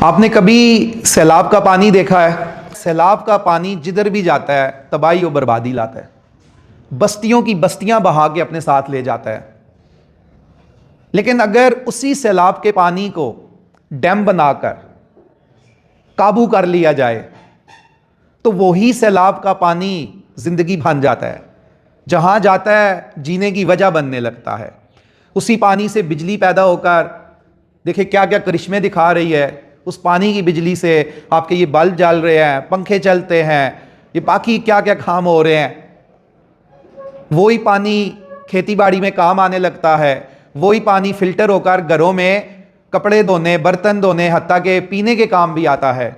आपने कभी सैलाब का पानी देखा है? सैलाब का पानी जिधर भी जाता है तबाही और बर्बादी लाता है, बस्तियों की बस्तियां बहा के अपने साथ ले जाता है। लेकिन अगर उसी सैलाब के पानी को डैम बनाकर काबू कर लिया जाए तो वही सैलाब का पानी जिंदगी बन जाता है, जहां जाता है जीने की वजह बनने लगता है। उसी पानी से बिजली पैदा होकर देखिए क्या क्या करिश्मे दिखा रही है। उस पानी की बिजली से आपके ये बल्ब जल रहे हैं, पंखे चलते हैं, ये बाकी क्या क्या काम हो रहे हैं। वही पानी खेती बाड़ी में काम आने लगता है, वही पानी फिल्टर होकर घरों में कपड़े धोने, बर्तन धोने, हत्ता के पीने के काम भी आता है।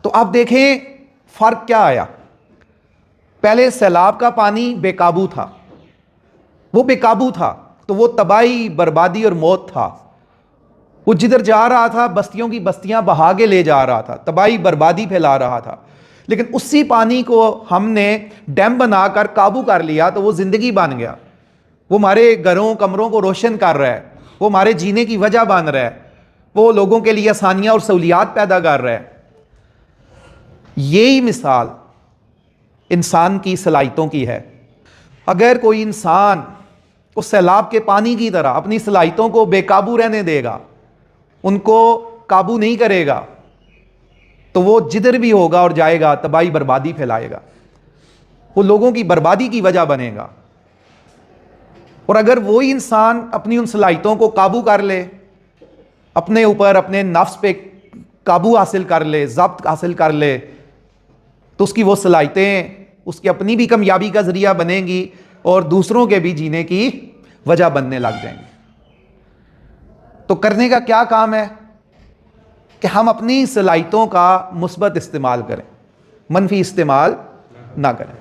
तो आप देखें फर्क क्या आया। पहले सैलाब का पानी बेकाबू था, वो बेकाबू था तो वो तबाही, बर्बादी और मौत था। वो जिधर जा रहा था बस्तियों की बस्तियां बहा के ले जा रहा था, तबाही बर्बादी फैला रहा था। लेकिन उसी पानी को हमने डैम बनाकर काबू कर लिया तो वो जिंदगी बन गया। वो हमारे घरों कमरों को रोशन कर रहा है, वो हमारे जीने की वजह बन रहा है, वो लोगों के लिए आसानियां और सहूलियात पैदा कर रहा है। यही मिसाल इंसान की सलाहियतों की है। अगर कोई इंसान उस सैलाब के पानी की तरह अपनी सलाहियतों को बेकाबू रहने देगा, उनको काबू नहीं करेगा, तो वो जिधर भी होगा और जाएगा तबाही बर्बादी फैलाएगा, वो लोगों की बर्बादी की वजह बनेगा। और अगर वही इंसान अपनी उन सलाहियतों को काबू कर ले, अपने ऊपर अपने नफ्स पे काबू हासिल कर ले, ज़ब्त हासिल कर ले, तो उसकी वो सलाहियतें उसकी अपनी भी कामयाबी का जरिया बनेंगी और दूसरों के भी जीने की वजह बनने लग जाएंगी। तो करने का क्या काम है कि हम अपनी सलाहियतों का मुस्बत इस्तेमाल करें, मनफी इस्तेमाल ना करें।